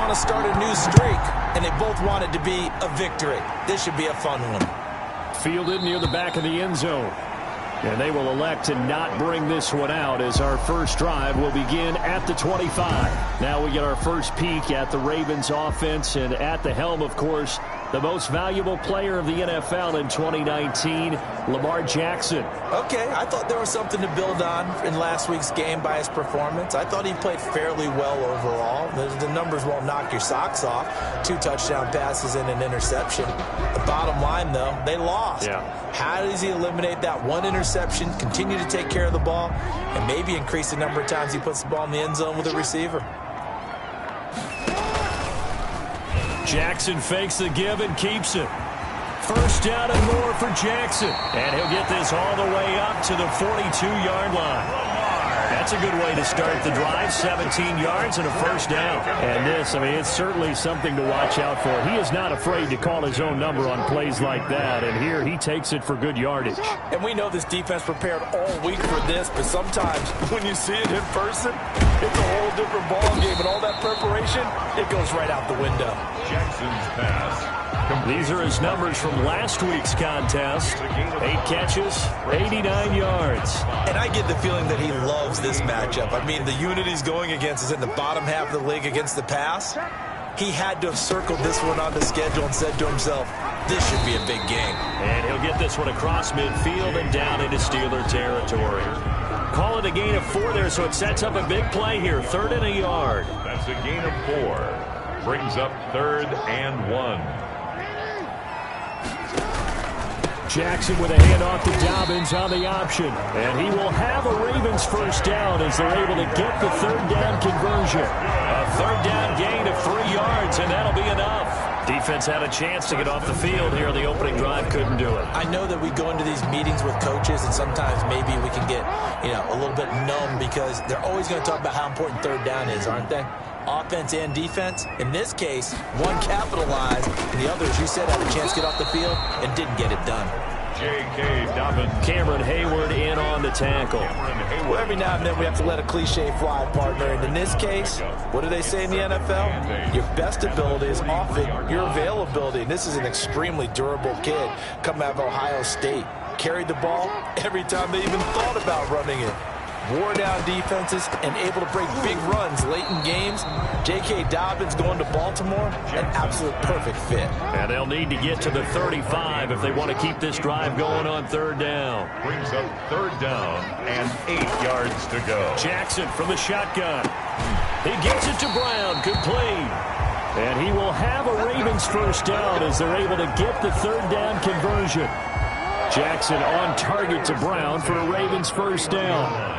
want to start a new streak, and they both want it to be a victory. This should be a fun one. Fielded near the back of the end zone. And they will elect to not bring this one out as our first drive will begin at the 25. Now we get our first peek at the Ravens offense, and at the helm, of course, the most valuable player of the NFL in 2019, Lamar Jackson. Okay, I thought there was something to build on in last week's game by his performance. I thought he played fairly well overall. The numbers won't knock your socks off. 2 touchdown passes and an interception. The bottom line, though, they lost. Yeah. How does he eliminate that one interception, continue to take care of the ball, and maybe increase the number of times he puts the ball in the end zone with a receiver? Jackson fakes the give and keeps it. First down and more for Jackson. And he'll get this all the way up to the 42-yard line. That's a good way to start the drive. 17 yards and a first down. And this, I mean, it's certainly something to watch out for. He is not afraid to call his own number on plays like that. And here he takes it for good yardage. And we know this defense prepared all week for this, but sometimes when you see it in person, it's a whole different ball game. And all that preparation, it goes right out the window. Jackson's pass. These are his numbers from last week's contest. 8 catches, 89 yards. And I get the feeling that he loves this matchup. I mean, the unit he's going against is in the bottom half of the league against the pass. He had to have circled this one on the schedule and said to himself, this should be a big game. And he'll get this one across midfield and down into Steeler territory. Call it a gain of 4 there, so it sets up a big play here. 3rd and a yard. That's a gain of 4. Brings up 3rd and 1. Jackson with a handoff to Dobbins on the option. And he will have a Ravens first down as they're able to get the 3rd down conversion. A 3rd down gain of 3 yards, and that'll be enough. Defense had a chance to get off the field here. The opening drive couldn't do it. I know that we go into these meetings with coaches, and sometimes maybe we can get, a little bit numb because they're always going to talk about how important 3rd down is, aren't they? Offense and defense. In this case, one capitalized, and the other, as you said, had a chance to get off the field and didn't get it done. J.K. Dobbins. Cameron Hayward in on the tackle. Well, every now and then we have to let a cliche fly, partner. And in this case, what do they say in the NFL? Your best ability is often your availability. And this is an extremely durable kid coming out of Ohio State. Carried the ball every time they even thought about running it. Wore down defenses and able to break big runs late in games. J.K. Dobbins going to Baltimore, an absolute perfect fit. And they'll need to get to the 35 if they want to keep this drive going on 3rd down. Brings up 3rd down and 8 yards to go. Jackson from the shotgun. He gets it to Brown, complete. And he will have a Ravens first down as they're able to get the 3rd down conversion. Jackson on target to Brown for a Ravens first down.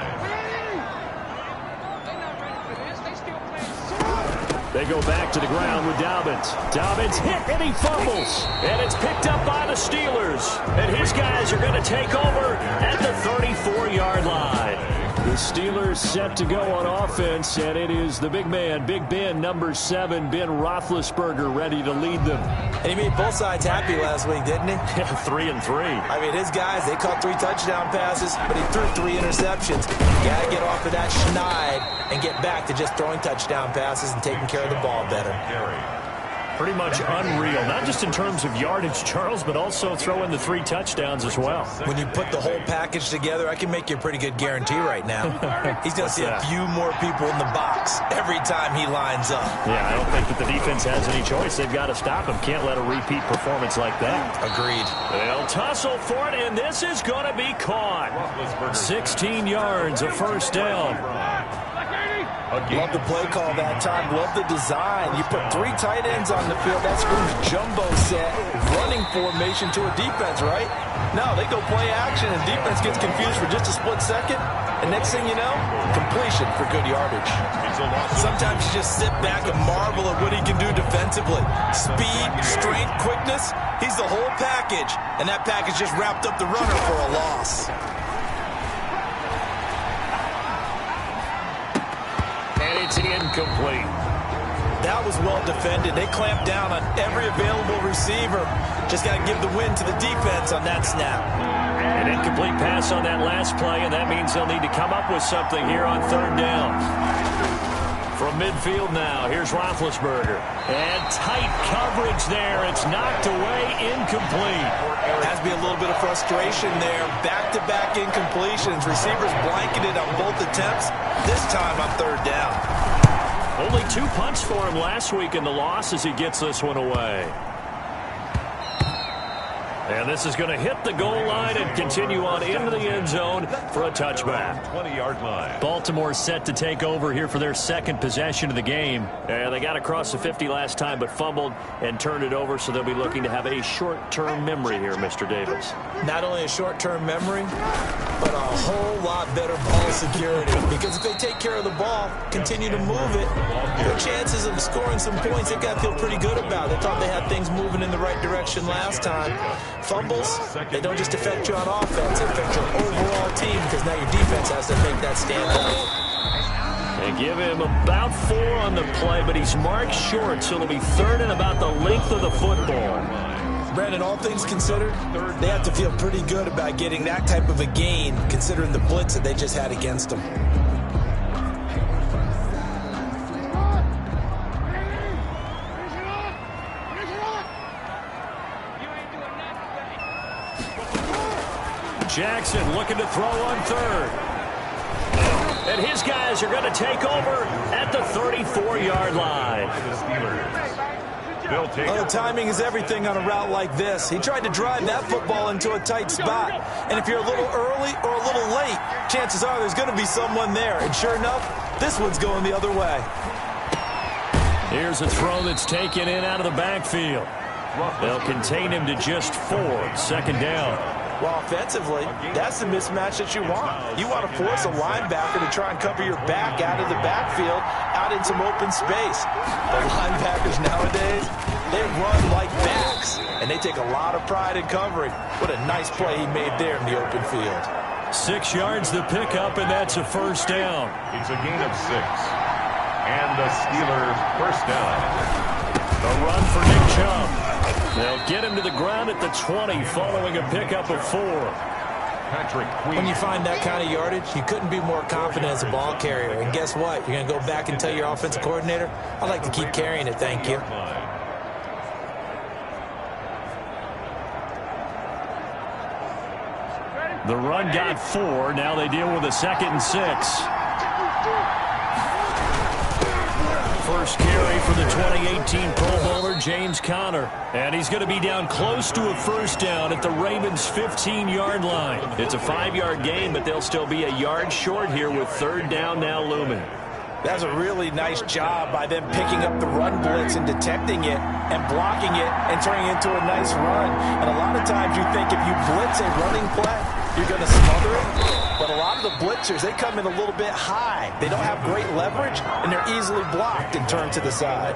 They go back to the ground with Dobbins. Dobbins hit and he fumbles. And it's picked up by the Steelers. And his guys are going to take over at the 34-yard line. The Steelers set to go on offense, and it is the big man, Big Ben, number 7, Ben Roethlisberger, ready to lead them. And he made both sides happy last week, didn't he? 3 and 3. I mean, his guys, they caught 3 touchdown passes, but he threw 3 interceptions. You got to get off of that schneid and get back to just throwing touchdown passes and taking care of the ball better. Pretty much unreal, not just in terms of yardage, Charles, but also throw in the 3 touchdowns as well. When you put the whole package together, I can make you a pretty good guarantee right now. He's going to see a few more people in the box every time he lines up. Yeah, I don't think that the defense has any choice. They've got to stop him. Can't let a repeat performance like that. Agreed. They'll tussle for it, and this is going to be caught. 16 yards, a first down. Love the play call that time. Love the design. You put 3 tight ends on the field. That screams jumbo set, running formation to a defense, right? No, they go play action, and defense gets confused for just a split second. And next thing you know, completion for good yardage. Sometimes you just sit back and marvel at what he can do defensively. Speed, strength, quickness. He's the whole package. And that package just wrapped up the runner for a loss. It's incomplete. That was well defended. They clamped down on every available receiver. Just got to give the win to the defense on that snap. An incomplete pass on that last play, and that means they'll need to come up with something here on 3rd down. From midfield now. Here's Roethlisberger. And tight coverage there. It's knocked away, incomplete. Has to be a little bit of frustration there. Back-to-back incompletions. Receivers blanketed on both attempts. This time on third down. Only 2 punts for him last week in the loss as he gets this one away. And this is going to hit the goal line and continue on into the end zone for a touchback. 20-yard line. Baltimore set to take over here for their second possession of the game. And they got across the 50 last time but fumbled and turned it over, so they'll be looking to have a short-term memory here, Mr. Davis. Not only a short-term memory, but a whole lot better ball security. Because if they take care of the ball, continue to move it, their chances of scoring some points, they've got to feel pretty good about. They thought they had things moving in the right direction last time. Fumbles, they don't just affect you on offense, they affect your overall team because now your defense has to make that stand up. They give him about 4 on the play, but he's marked short, so it'll be third and about the length of the football. Brandon, all things considered, they have to feel pretty good about getting that type of a gain considering the blitz that they just had against them. Jackson looking to throw on third. And his guys are going to take over at the 34-yard line. Oh, timing is everything on a route like this. He tried to drive that football into a tight spot. And if you're a little early or a little late, chances are there's going to be someone there. And sure enough, this one's going the other way. Here's a throw that's taken in out of the backfield. They'll contain him to just 4. Second down. Well, offensively, that's the mismatch that you want. You want to force a linebacker to try and cover your back out of the backfield, out in some open space. The linebackers nowadays, they run like backs, and they take a lot of pride in covering. What a nice play he made there in the open field. 6 yards the pickup, and that's a first down. It's a gain of 6. And the Steelers first down. A run for Nick Chubb. They'll get him to the ground at the 20 following a pickup of 4. When you find that kind of yardage, you couldn't be more confident as a ball carrier. And guess what? You're going to go back and tell your offensive coordinator, I'd like to keep carrying it, thank you. The run got 4. Now they deal with a 2nd and 6. First carry for the 2018 Pro Bowler, James Conner. And he's going to be down close to a first down at the Ravens' 15-yard line. It's a 5-yard gain, but they'll still be a yard short here with third down now looming. That's a really nice job by them picking up the run blitz and detecting it and blocking it and turning it into a nice run. And a lot of times you think if you blitz a running play, you're going to smother it. But a lot of the blitzers, they come in a little bit high. They don't have great leverage, and they're easily blocked and turned to the side.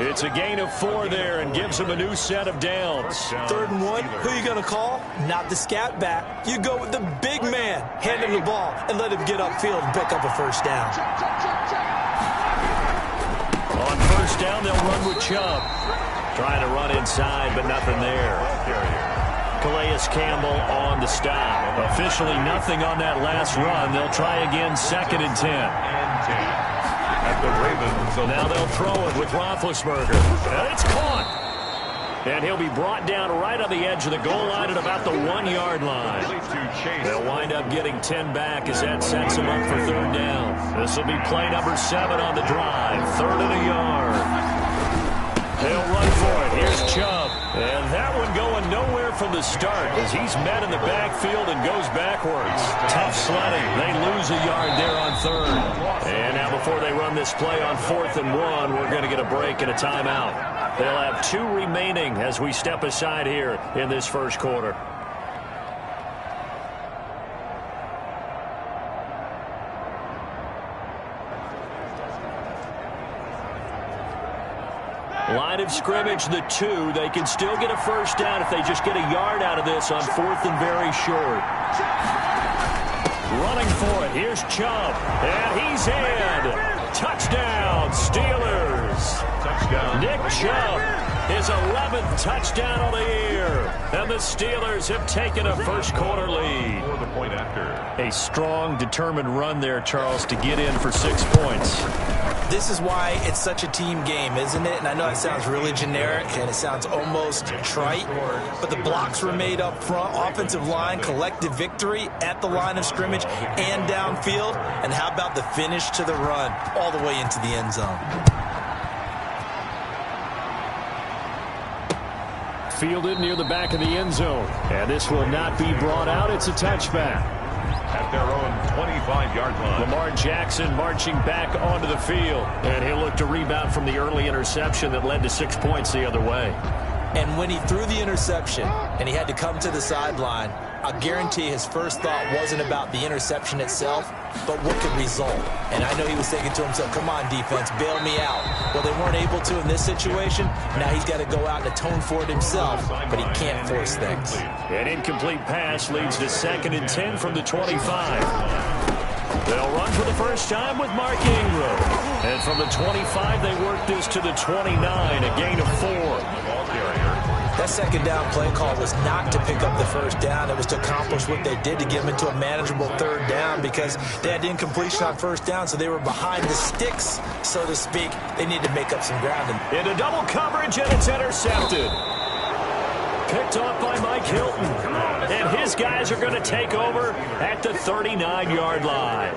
It's a gain of 4 there and gives them a new set of downs. 3rd and 1, who are you going to call? Not the scat back. You go with the big man. Hand him the ball and let him get upfield and pick up a first down. On first down, they'll run with Chubb. Trying to run inside, but nothing there. Calais Campbell on the stop. Officially nothing on that last run. They'll try again, 2nd and 10. At the Ravens. Now they'll throw it with Roethlisberger. And it's caught. And he'll be brought down right on the edge of the goal line at about the 1-yard line. They'll wind up getting 10 back as that sets them up for third down. This will be play number 7 on the drive. 3rd and a yard. They'll run for it. Here's Chubb. And that one going nowhere from the start as he's met in the backfield and goes backwards. Tough sledding. They lose a yard there on 3rd. And now before they run this play on 4th and 1, we're going to get a break and a timeout. They'll have 2 remaining as we step aside here in this first quarter. Line of scrimmage, the 2. They can still get a first down if they just get a yard out of this on 4th and very short. Running for it. Here's Chubb. And he's in. Touchdown, Steelers. Touchdown. Nick Chubb, his 11th touchdown of the year. And the Steelers have taken a first quarter lead. For the point after. A strong, determined run there, Charles, to get in for 6 points. This is why it's such a team game, isn't it? And I know it sounds really generic and it sounds almost trite, but the blocks were made up front, offensive line, collective victory at the line of scrimmage and downfield. And how about the finish to the run all the way into the end zone? Fielded near the back of the end zone. And this will not be brought out. It's a touchback. At their own 25-yard line. Lamar Jackson marching back onto the field. And he'll look to rebound from the early interception that led to 6 points the other way. And when he threw the interception and he had to come to the sideline, I guarantee his first thought wasn't about the interception itself, but what could result. And I know he was thinking to himself, come on, defense, bail me out. Well, they weren't able to in this situation. Now he's got to go out and atone for it himself, but he can't force things. An incomplete pass leads to 2nd and 10 from the 25. They'll run for the first time with Mark Ingram. And from the 25, they work this to the 29, a gain of 4. That second down play call was not to pick up the first down. It was to accomplish what they did to get them into a manageable third down because they had incompletion on first down, so they were behind the sticks, so to speak. They needed to make up some ground. Into double coverage, and it's intercepted. Picked off by Mike Hilton. And his guys are going to take over at the 39-yard line.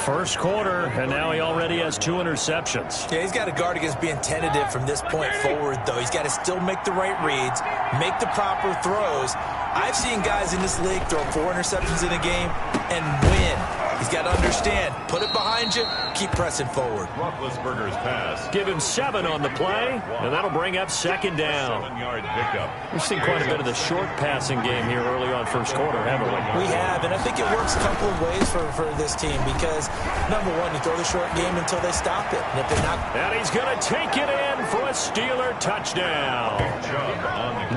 First quarter, and now he already has 2 interceptions. Yeah, he's got to guard against being tentative from this point forward, though. He's got to still make the right reads, make the proper throws. I've seen guys in this league throw 4 interceptions in a game and win. He's got to understand, put it behind you, keep pressing forward. Roethlisberger's pass. Give him 7 on the play, and that'll bring up 2nd down. 7-yard pickup. We've seen quite a bit of the short passing game here early on first quarter, haven't we? We have, and I think it works a couple of ways for this team because, number one, you throw the short game until they stop it. And if they're not... And he's going to take it in for a Steeler touchdown.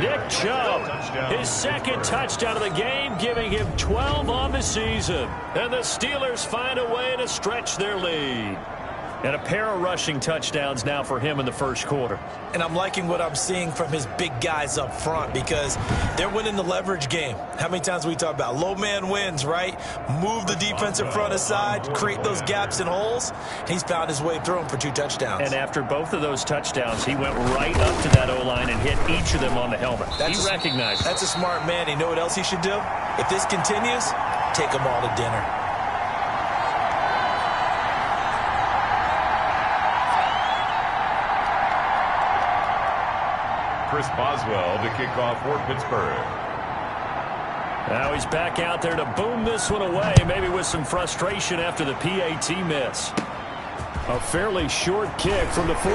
Nick Chubb, his 2nd touchdown of the game, giving him 12 on the season. And the Steelers find a way to stretch their lead. And a pair of rushing touchdowns now for him in the first quarter. And I'm liking what I'm seeing from his big guys up front because they're winning the leverage game. How many times we talk about low man wins, right? Move the defensive front aside, create those gaps and holes. He's found his way through them for 2 touchdowns. And after both of those touchdowns, he went right up to that O-line and hit each of them on the helmet. He recognized it. That's a smart man. You know what else he should do? If this continues, take them all to dinner. Chris Boswell to kick off for Pittsburgh. Now he's back out there to boom this one away, maybe with some frustration after the PAT miss. A fairly short kick from the 14.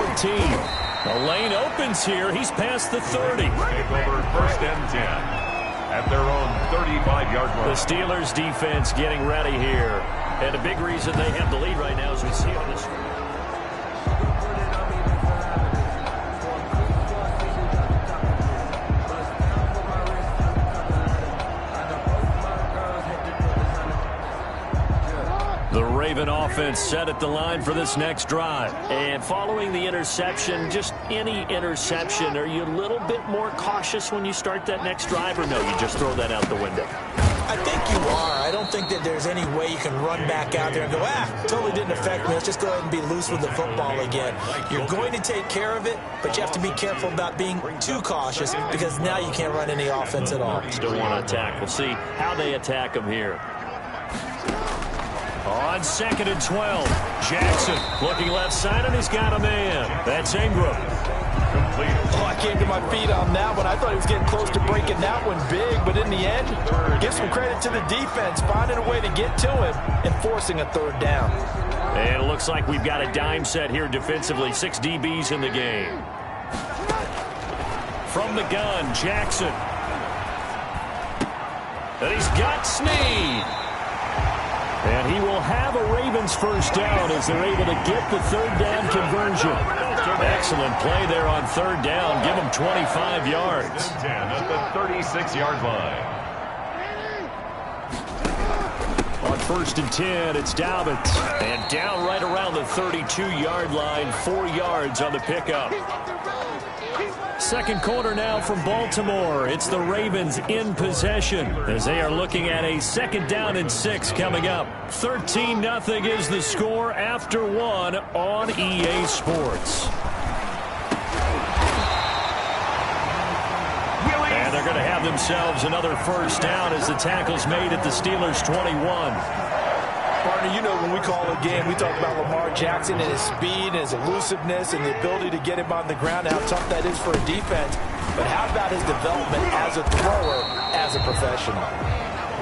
The lane opens here. He's past the 30. Take over 1st and 10 at their own 35-yard line. The Steelers defense getting ready here. And a big reason they have the lead right now is we see it on the screen. The Raven offense set at the line for this next drive. And following the interception, just any interception, are you a little bit more cautious when you start that next drive, or no, you just throw that out the window? I think you are. I don't think that there's any way you can run back out there and go, totally didn't affect me. Let's just go ahead and be loose with the football again. You're going to take care of it, but you have to be careful about being too cautious because now you can't run any offense at all. Still want to attack. We'll see how they attack them here. On 2nd and 12, Jackson looking left side, and he's got a man. That's Ingram. Complete. Oh, I came to my feet on that one. I thought he was getting close to breaking that one big, but in the end, give some credit to the defense, finding a way to get to him and forcing a 3rd down. And it looks like we've got a dime set here defensively. 6 DBs in the game. From the gun, Jackson. And he's got Snead. And he will have a Ravens first down as they're able to get the 3rd down conversion. Excellent play there on 3rd down. Give him 25 yards. 10 at the 36-yard line. On 1st and 10, it's Dobbins. And down right around the 32-yard line, 4 yards on the pickup. Second quarter now from Baltimore. It's the Ravens in possession as they are looking at a 2nd down and 6 coming up. 13-0 is the score after 1 on EA Sports. And they're going to have themselves another first down as the tackle's made at the Steelers' 21. Partner, you know when we call a game, we talk about Lamar Jackson and his speed and his elusiveness and the ability to get him on the ground and how tough that is for a defense. But how about his development as a thrower, as a professional?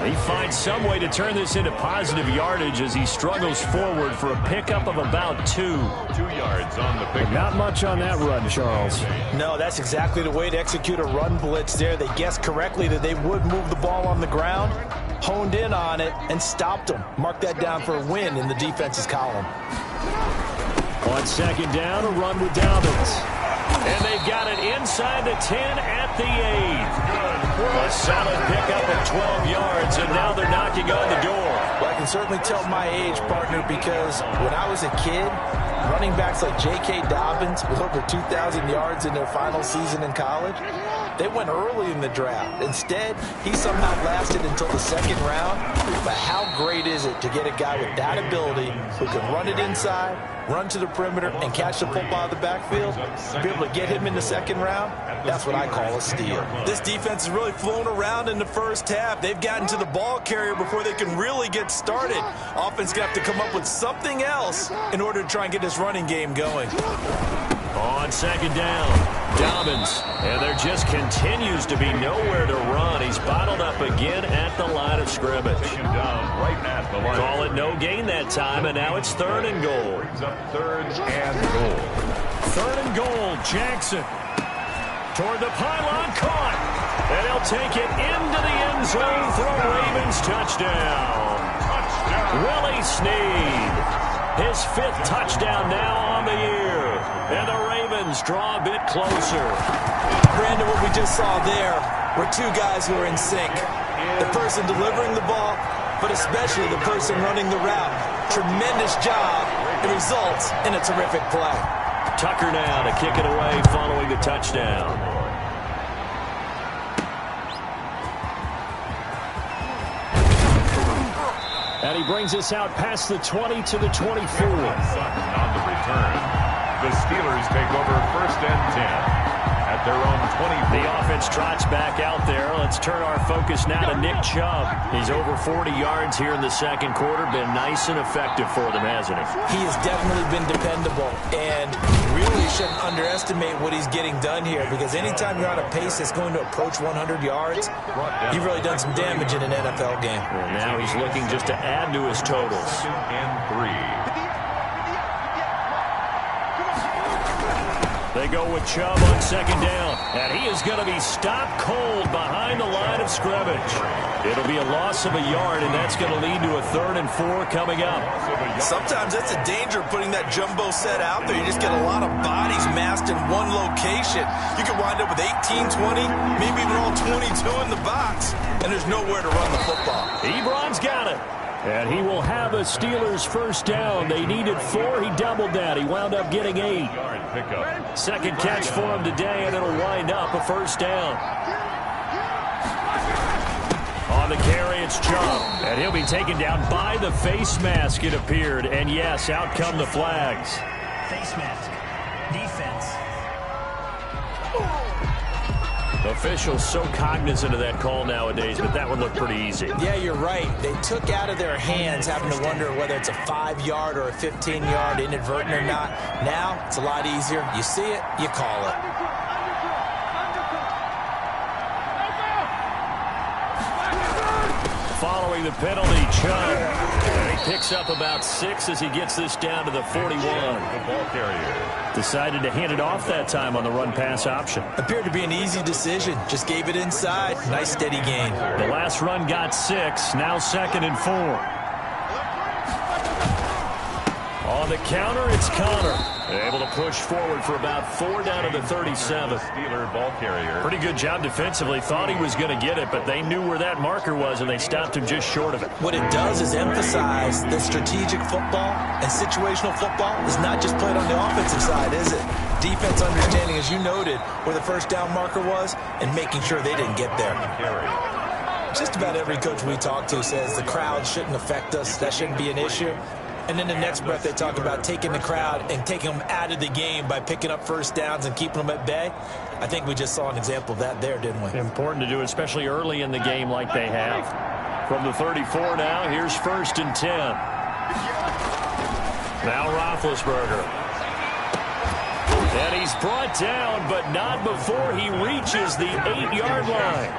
He finds some way to turn this into positive yardage as he struggles forward for a pickup of about 2. 2 yards on the pickup. Not much on that run, Charles. No, that's exactly the way to execute a run blitz there. They guessed correctly that they would move the ball on the ground, honed in on it, and stopped them. Mark that down for a win in the defense's column. On 2nd down, a run with Dobbins. And they've got it inside the 10 at the 8. A solid pickup of 12 yards, and now they're knocking on the door. Well, I can certainly tell my age, partner, because when I was a kid, running backs like J.K. Dobbins with over 2,000 yards in their final season in college, they went early in the draft. Instead, he somehow lasted until the 2nd round. But how great is it to get a guy with that ability who can run it inside, run to the perimeter, and catch the football out of the backfield? To be able to get him in the 2nd round, that's what I call a steal. This defense has really flown around in the first half. They've gotten to the ball carrier before they can really get started. Offense going to have to come up with something else in order to try and get this running game going. On 2nd down, Dobbins. And there just continues to be nowhere to run. He's bottled up again at the line of scrimmage. Call it no gain that time, and now it's 3rd and goal. 3rd and goal. 3rd and goal, Jackson. Toward the pylon, caught. And he'll take it into the end zone for a Ravens touchdown. Willie Snead. His 5th touchdown now on the year. And the Ravens draw a bit closer. Brandon, what we just saw there were 2 guys who are in sync. The person delivering the ball, but especially the person running the route. Tremendous job. It results in a terrific play. Tucker now to kick it away following the touchdown. And he brings us out past the 20 to the 24. On the return, the Steelers take over 1st and 10 at their own 20. The offense trots back out there. Let's turn our focus now to Nick Chubb. He's over 40 yards here in the 2nd quarter. Been nice and effective for them, hasn't he? He has definitely been dependable, and really shouldn't underestimate what he's getting done here, because anytime you're on a pace that's going to approach 100 yards, you've really done some damage in an NFL game. And now he's looking just to add to his totals. 2nd and 3. They go with Chubb on 2nd down, and he is going to be stopped cold behind the line of scrimmage. It'll be a loss of a yard, and that's going to lead to a 3rd and 4 coming up. Sometimes that's the danger of putting that jumbo set out there. You just get a lot of bodies massed in one location. You could wind up with 18, 20, maybe even all 22 in the box, and there's nowhere to run the football. Ebron's got it. And he will have a Steelers first down. They needed 4. He doubled that. He wound up getting 8. 2nd catch for him today, and it'll wind up a first down. On the carry, it's Chubb. And he'll be taken down by the face mask, it appeared. And yes, out come the flags. Face mask. Defense. Officials so cognizant of that call nowadays, but that one looked pretty easy. Yeah, you're right. They took out of their hands having to wonder whether it's a 5-yard or a 15-yard inadvertent or not. Now, it's a lot easier. You see it, you call it. Following the penalty, Chubb. And he picks up about 6 as he gets this down to the 41. The ball carrier decided to hand it off that time on the run-pass option. Appeared to be an easy decision. Just gave it inside. Nice, steady gain. The last run got 6. Now 2nd and 4. On the counter, it's Connor. Able to push forward for about 4 down to the 37. Steeler ball carrier. Pretty good job defensively. Thought he was going to get it, but they knew where that marker was, and they stopped him just short of it. What it does is emphasize that strategic football and situational football is not just played on the offensive side, is it? Defense understanding as you noted, where the first down marker was and making sure they didn't get there. Just about every coach we talk to says the crowd shouldn't affect us. That shouldn't be an issue. And then the next breath they talk about taking the crowd and taking them out of the game by picking up first downs and keeping them at bay. I think we just saw an example of that there, didn't we? Important to do, especially early in the game like they have. From the 34 now, here's 1st and 10. Now Roethlisberger. And he's brought down, but not before he reaches the 8-yard line.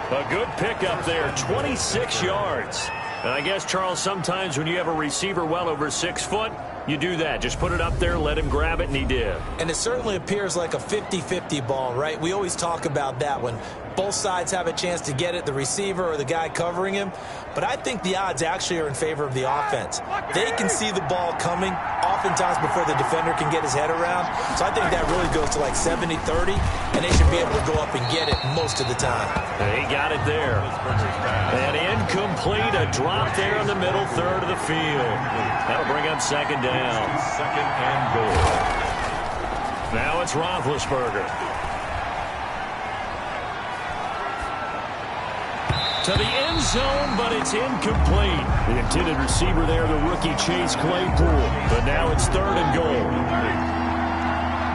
A good pickup there, 26 yards. And I guess, Charles, sometimes when you have a receiver well over 6 foot, you do that. Just put it up there, let him grab it, and he did. And it certainly appears like a 50-50 ball, right? We always talk about that when both sides have a chance to get it, the receiver or the guy covering him. But I think the odds actually are in favor of the offense. They can see the ball coming oftentimes before the defender can get his head around. So I think that really goes to like 70-30, and they should be able to go up and get it most of the time. They got it there. And incomplete, a drop there in the middle third of the field. That'll bring up 2nd down. 2nd and goal. Now it's Roethlisberger. To the end zone, but it's incomplete. The intended receiver there, the rookie Chase Claypool. But now it's 3rd and goal.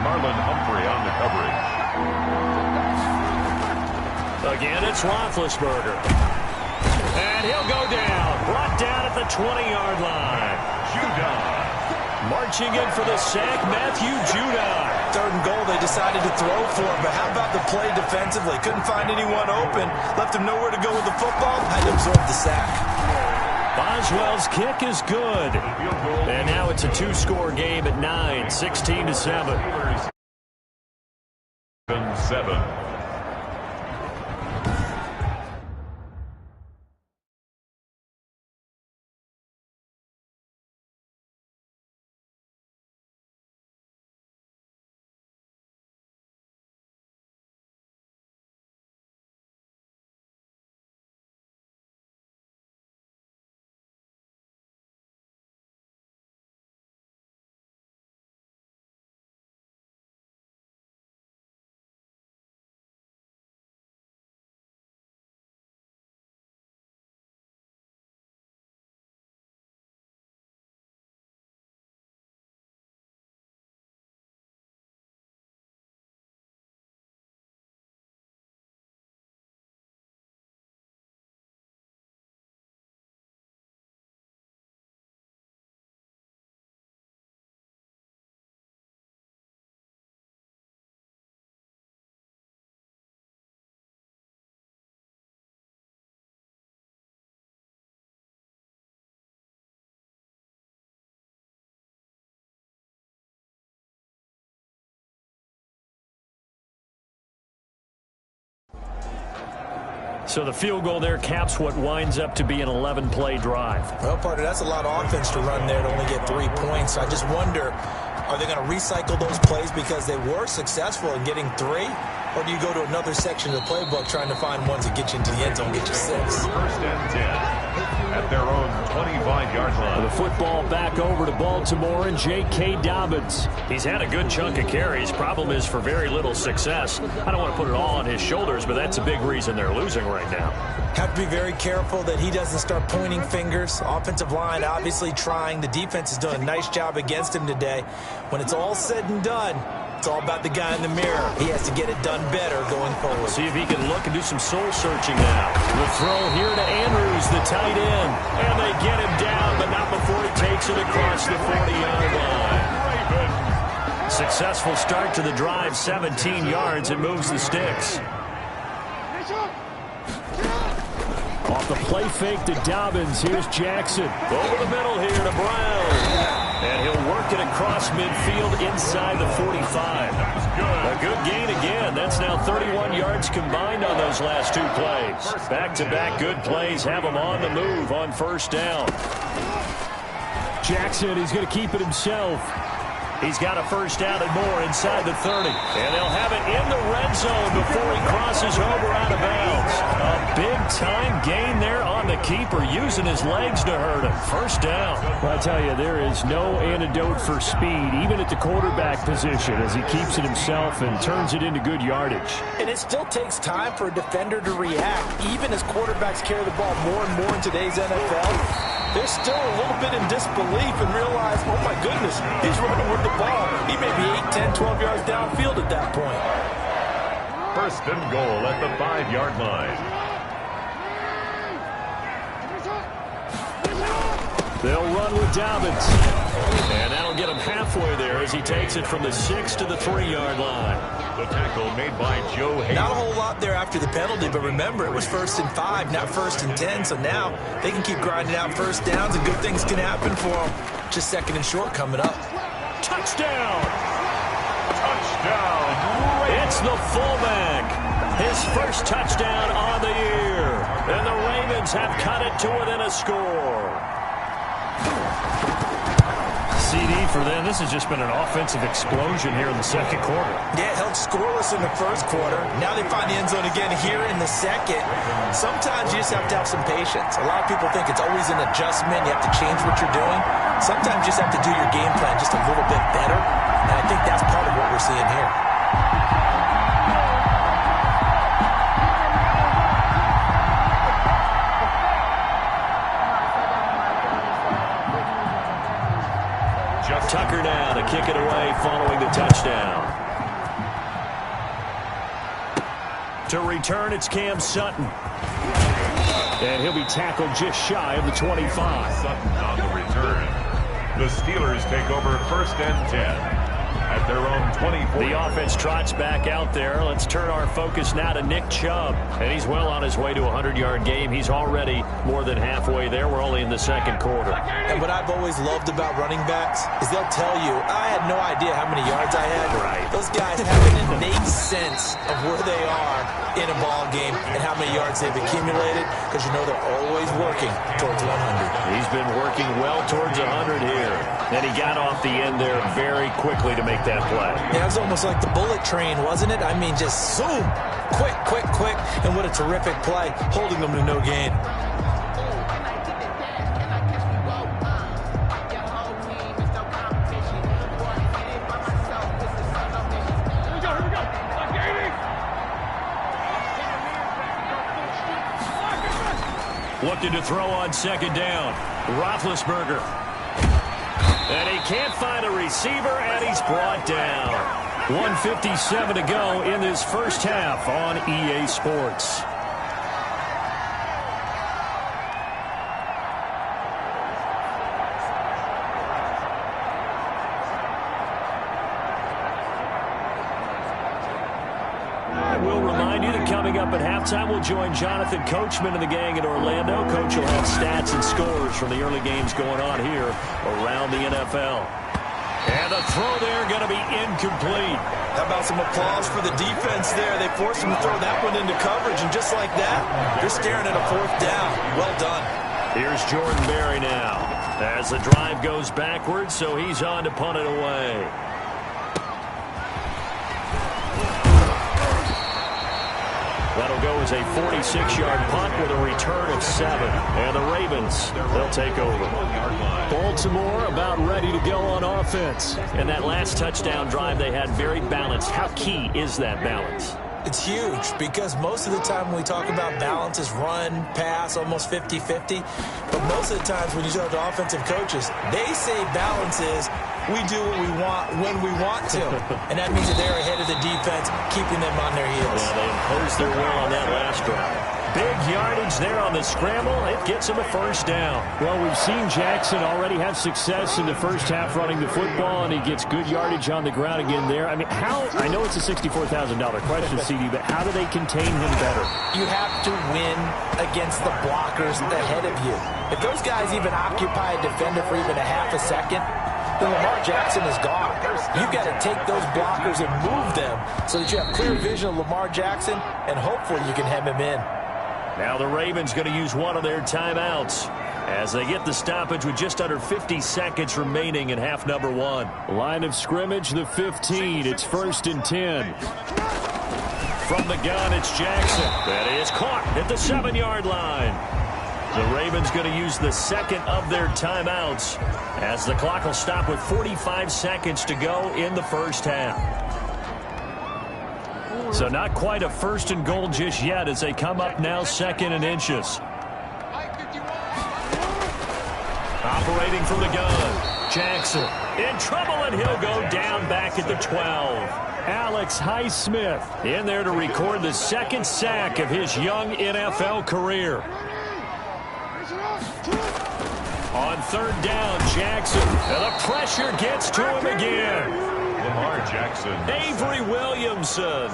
Marlon Humphrey on the coverage. Again, it's Roethlisberger. And he'll go down. Brought down at the 20-yard line. Judon. Marching in for the sack, Matthew Judon. 3rd and goal, they decided to throw for him, but how about the play defensively? Couldn't find anyone open, left him nowhere to go with the football, had to absorb the sack. Boswell's kick is good. And now it's a 2-score game at 9, 16-7. 7. So the field goal there caps what winds up to be an 11-play drive. Well, partner, that's a lot of offense to run there to only get 3 points. I just wonder, are they going to recycle those plays because they were successful in getting 3? Or do you go to another section of the playbook trying to find ones that get you into the end zone, get you 6? 1st and 10 at their own 25-yard line. The football back over to Baltimore and J.K. Dobbins. He's had a good chunk of carries. Problem is for very little success. I don't want to put it all on his shoulders, but that's a big reason they're losing right now. Have to be very careful that he doesn't start pointing fingers. Offensive line obviously trying. The defense has done a nice job against him today. When it's all said and done, it's all about the guy in the mirror. He has to get it done better going forward. See if he can look and do some soul-searching now. The throw here to Andrews, the tight end. And they get him down, but not before he takes it across the 40-yard line. Successful start to the drive, 17 yards, and moves the sticks. Off the play fake to Dobbins, here's Jackson. Over the middle here to Brown. And he'll work it across midfield inside the 45. A good gain again. That's now 31 yards combined on those last 2 plays. Back-to-back good plays have him on the move on 1st down. Jackson, he's going to keep it himself. He's got a first down and more inside the 30. And they'll have it in the red zone before he crosses over out of bounds. A big-time gain there on the keeper, using his legs to hurt him. First down. Well, I tell you, there is no antidote for speed, even at the quarterback position, as he keeps it himself and turns it into good yardage. And it still takes time for a defender to react, even as quarterbacks carry the ball more and more in today's NFL. They're still a little bit in disbelief and realize, oh my goodness, he's running with the ball. He may be 8, 10, 12 yards downfield at that point. First and goal at the 5-yard line. They'll run with Dobbins. And that'll get him halfway there as he takes it from the 6 to the 3-yard line. The tackle made by Joe Hayes. Not a whole lot there after the penalty, but remember, it was 1st and 5, not 1st and 10. So now they can keep grinding out first downs, and good things can happen for them. Just 2nd and short coming up. Touchdown! Touchdown! It's the fullback. His first touchdown on the year. And the Ravens have cut it to within a score. CD for them. This has just been an offensive explosion here in the second quarter. Yeah, held scoreless in the first quarter. Now they find the end zone again here in the second. Sometimes you just have to have some patience. A lot of people think it's always an adjustment. You have to change what you're doing. Sometimes you just have to do your game plan just a little bit better. And I think that's part of what we're seeing here. Tucker now to kick it away following the touchdown. To return, it's Cam Sutton. And he'll be tackled just shy of the 25. Sutton on the return. The Steelers take over 1st and 10 at their own 24. The offense trots back out there. Let's turn our focus now to Nick Chubb. And he's well on his way to a 100-yard game. He's already more than halfway there. We're only in the second quarter. And what I've always loved about running backs is they'll tell you, I had no idea how many yards I had. Right. Those guys have an innate sense of where they are in a ball game and how many yards they've accumulated, because you know they're always working towards 100. He's been working well towards 100 here. And he got off the end there very quickly to make that play. Yeah, it was almost like the bullet train, wasn't it? I mean, just zoom, quick, quick, quick, and what a terrific play, holding them to no gain. Looking to throw on second down. Roethlisberger. And he can't find a receiver, and he's brought down. 1:57 to go in this first half on EA Sports. I will remind you that coming up at halftime, we'll join Jonathan Coachman and the gang in Orlando. Coach will have stats and scores from the early games going on here around the NFL. And the throw there going to be incomplete. How about some applause for the defense there? They forced him to throw that one into coverage, and just like that, they're staring at a 4th down. Well done. Here's Jordan Berry now as the drive goes backwards, so he's on to punt it away. That'll go as a 46-yard punt with a return of 7. And the Ravens, they'll take over. Baltimore about ready to go on offense. And that last touchdown drive they had very balanced. How key is that balance? It's huge, because most of the time when we talk about balance is run, pass, almost 50-50. But most of the times when you talk to offensive coaches, they say balance is we do what we want when we want to. And that means that they're ahead of the defense, keeping them on their heels. Yeah, they imposed their will on that last drive. Big yardage there on the scramble. It gets him a first down. Well, we've seen Jackson already have success in the first half running the football, and he gets good yardage on the ground again there. I mean, I know it's a $64,000 question, CD, but how do they contain him better? You have to win against the blockers ahead of you. If those guys even occupy a defender for even a half a second, then Lamar Jackson is gone. You've got to take those blockers and move them so that you have clear vision of Lamar Jackson, and hopefully you can hem him in. Now the Ravens going to use one of their timeouts. as they get the stoppage with just under 50 seconds remaining in half number one. Line of scrimmage, the 15. It's 1st and 10. From the gun, it's Jackson. That is caught at the 7-yard line. The Ravens going to use the second of their timeouts as the clock will stop with 45 seconds to go in the first half. So not quite a 1st and goal just yet as they come up now 2nd and inches. Operating from the gun, Jackson in trouble, and he'll go down back at the 12. Alex Highsmith in there to record the second sack of his young NFL career. On 3rd down, Jackson. And the pressure gets to him again. Lamar Jackson. Avery Williamson.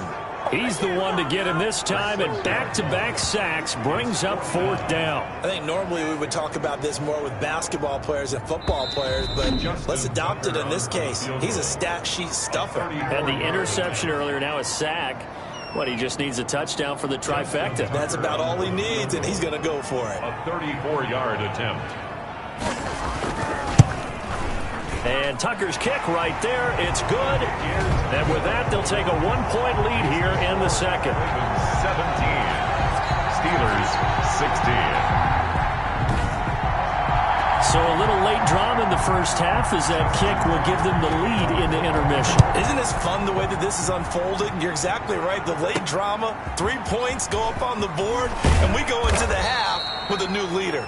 He's the one to get him this time, and back-to-back sacks brings up 4th down. I think normally we would talk about this more with basketball players and football players, but let's adopt it in this case. He's a stat sheet stuffer. Had the interception earlier, now a sack. What, he just needs a touchdown for the trifecta. That's about all he needs, and he's going to go for it. A 34-yard attempt. And Tucker's kick right there. It's good. And with that, they'll take a 1-point lead here in the second. 17. Steelers 16. So a little late drama in the first half as that kick will give them the lead into intermission. Isn't this fun the way that this is unfolding? You're exactly right. The late drama, 3 points go up on the board, and we go into the half with a new leader.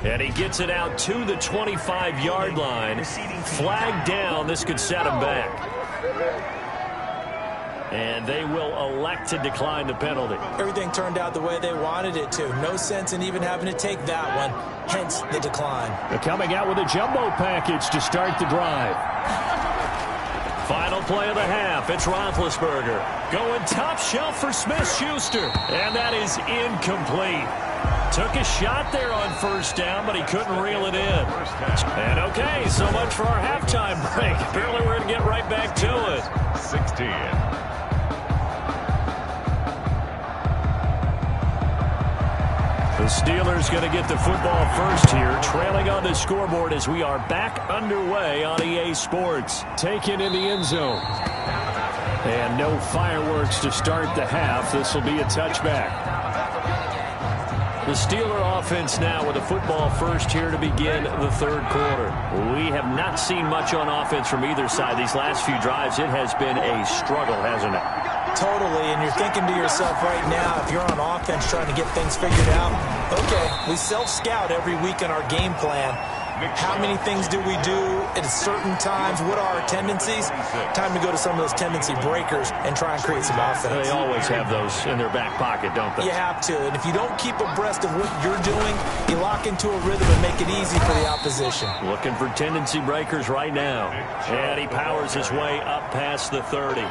And he gets it out to the 25-yard line. Flag down. This could set him back. And they will elect to decline the penalty. Everything turned out the way they wanted it to. No sense in even having to take that one. Hence the decline. They're coming out with a jumbo package to start the drive. Final play of the half. It's Roethlisberger going top shelf for Smith-Schuster. And that is incomplete. Took a shot there on 1st down, but he couldn't reel it in. And okay, so much for our halftime break. Apparently we're going to get right back to it. 16. The Steelers going to get the football first here, trailing on the scoreboard as we are back underway on EA Sports. Taken in the end zone. And no fireworks to start the half. This will be a touchback. The Steeler offense now with the football first here to begin the 3rd quarter. We have not seen much on offense from either side. These last few drives, it has been a struggle, hasn't it? Totally, and you're thinking to yourself right now, if you're on offense trying to get things figured out, okay, we self-scout every week in our game plan. How many things do we do at certain times? What are our tendencies? Time to go to some of those tendency breakers and try and create some offense. They always have those in their back pocket, don't they? You have to. And if you don't keep abreast of what you're doing, you lock into a rhythm and make it easy for the opposition. Looking for tendency breakers right now. And he powers his way up past the 30.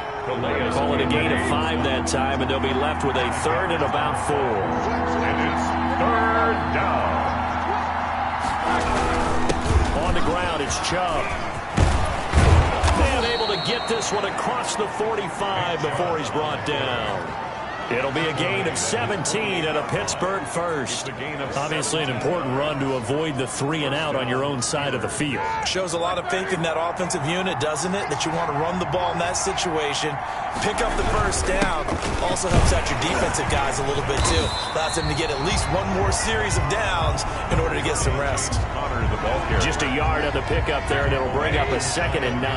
Call it a gain of 5 that time, and they'll be left with a 3rd and about 4. And it's 3rd down. On the ground, it's Chubb. And able to get this one across the 45 before he's brought down. It'll be a gain of 17 and a Pittsburgh first. Obviously an important run to avoid the 3 and out on your own side of the field. Shows a lot of faith in that offensive unit, doesn't it? That you want to run the ball in that situation. Pick up the 1st down. Also helps out your defensive guys a little bit too. Allows them to get at least one more series of downs in order to get some rest. Just a yard on the pickup there, and it'll bring up a 2nd and 9.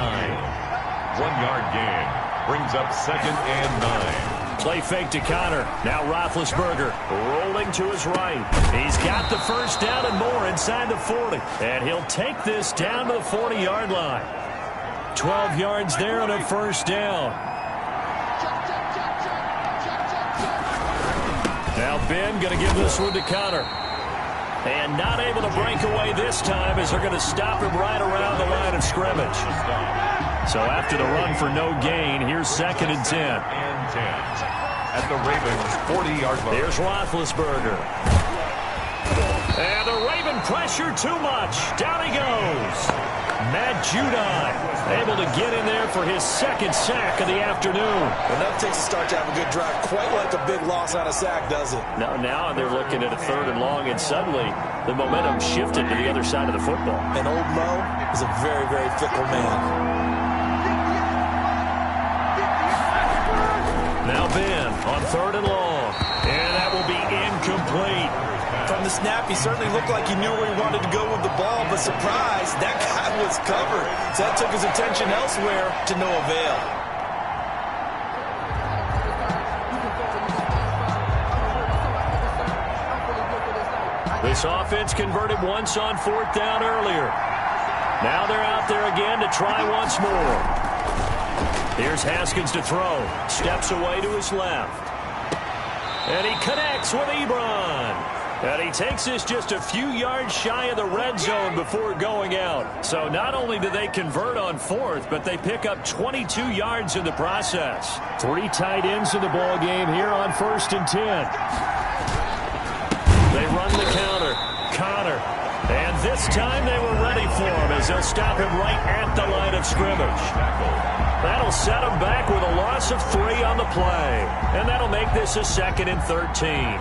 1-yard gain brings up 2nd and 9. Play fake to Connor. Now Roethlisberger rolling to his right. He's got the 1st down and more inside the 40. And he'll take this down to the 40-yard line. 12 yards there on a 1st down. Now Ben going to give this one to Connor. And not able to break away this time as they're going to stop him right around the line of scrimmage. So after the run for no gain, here's 2nd and 10. At the Ravens' 40-yard line. Here's Roethlisberger. And the Raven pressure too much. Down he goes. Matt Judon Able to get in there for his second sack of the afternoon. Well, that takes a start to have a good drive. Quite like a big loss on a sack, does it? Now they're looking at a 3rd and long, and suddenly the momentum shifted to the other side of the football. And old Mo is a very, very fickle man. Now Ben on 3rd and long. And that will be incomplete. From the snap, he certainly looked like he knew where he wanted to go with the ball, but surprise, that guy was covered. So that took his attention elsewhere to no avail. This offense converted once on 4th down earlier. Now they're out there again to try once more. Here's Haskins to throw. Steps away to his left. And he connects with Ebron. And he takes this just a few yards shy of the red zone before going out. So not only do they convert on 4th, but they pick up 22 yards in the process. 3 tight ends in the ball game here on 1st and 10. They run the counter. Connor. And this time they were ready for him as they'll stop him right at the line of scrimmage. That'll set him back with a loss of 3 on the play. And that'll make this a 2nd and 13.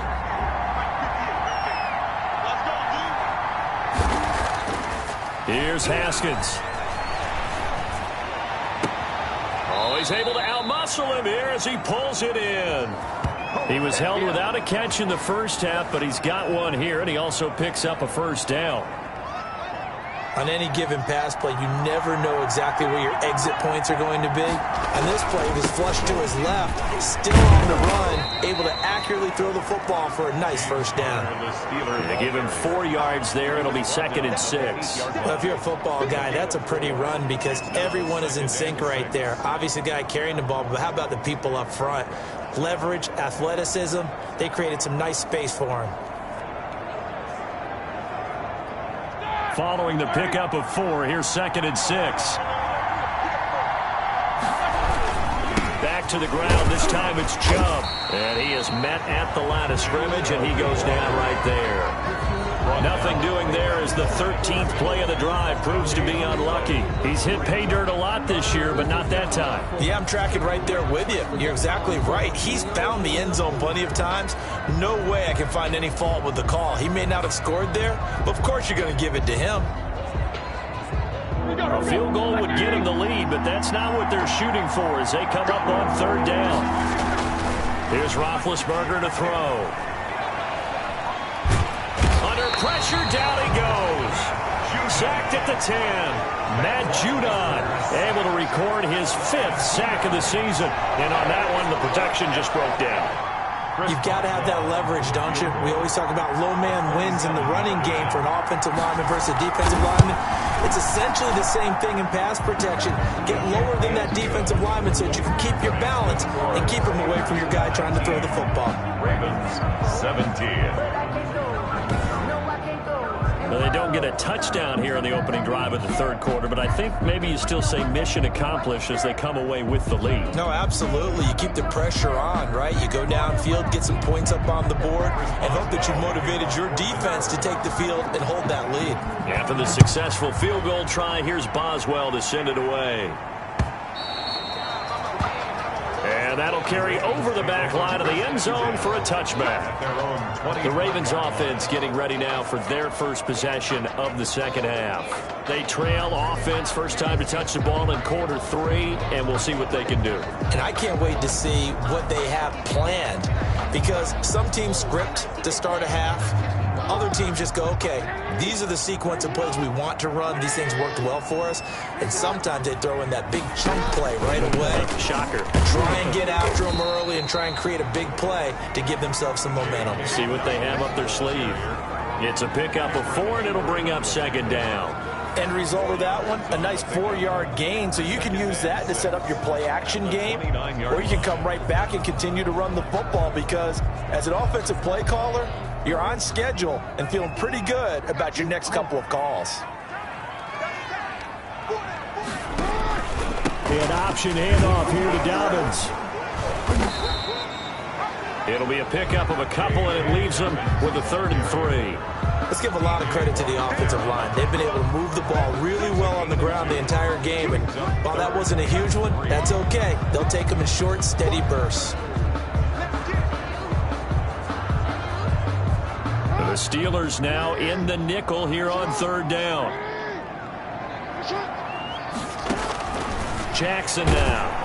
Here's Haskins. Oh, he's able to outmuscle him here as he pulls it in. He was held without a catch in the first half, but he's got one here, and he also picks up a 1st down. On any given pass play, you never know exactly where your exit points are going to be. On this play, he was flushed to his left, still on the run, able to accurately throw the football for a nice 1st down. They give him 4 yards there. It'll be 2nd and 6. Well, if you're a football guy, that's a pretty run because everyone is in sync right there. Obviously, the guy carrying the ball, but how about the people up front? Leverage, athleticism, they created some nice space for him. Following the pickup of 4, here's 2nd and 6. Back to the ground. This time it's Chubb. And he is met at the line of scrimmage, and he goes down right there. Nothing doing there as the 13th play of the drive proves to be unlucky. He's hit pay dirt a lot this year, but not that time. Yeah, I'm tracking right there with you. You're exactly right. He's found the end zone plenty of times. No way I can find any fault with the call. He may not have scored there, but of course you're going to give it to him. A field goal would get him the lead, but that's not what they're shooting for as they come up on 3rd down. Here's Roethlisberger to throw. Under pressure, down he goes. Sacked at the 10. Matt Judon able to record his 5th sack of the season. And on that one, the protection just broke down. You've got to have that leverage, don't you? We always talk about low man wins in the running game for an offensive lineman versus a defensive lineman. It's essentially the same thing in pass protection. Get lower than that defensive lineman so that you can keep your balance and keep him away from your guy trying to throw the football. Ravens 17. Well, they don't get a touchdown here in the opening drive of the 3rd quarter, but I think maybe you still say mission accomplished as they come away with the lead. No, absolutely. You keep the pressure on, right? You go downfield, get some points up on the board, and hope that you motivated your defense to take the field and hold that lead. After the successful field goal try, here's Boswell to send it away. And that'll carry over the back line of the end zone for a touchback. The Ravens offense getting ready now for their first possession of the 2nd half. They trail offense first time to touch the ball in quarter 3, and we'll see what they can do. And I can't wait to see what they have planned because some teams script to start a half. Other teams just go, okay, these are the sequence of plays we want to run. These things worked well for us. And sometimes they throw in that big chunk play right away. Shocker. Try and get after them early and try and create a big play to give themselves some momentum. See what they have up their sleeve. It's a pickup of 4, and it'll bring up 2nd down. End result of that one, a nice 4-yard gain. So you can use that to set up your play-action game, or you can come right back and continue to run the football because as an offensive play caller, you're on schedule and feeling pretty good about your next couple of calls. An option handoff here to Dobbins. It'll be a pickup of a couple, and it leaves them with a 3rd and 3. Let's give a lot of credit to the offensive line. They've been able to move the ball really well on the ground the entire game. And while that wasn't a huge one, that's okay. They'll take them in short, steady bursts. The Steelers now in the nickel here on third down. Jackson now.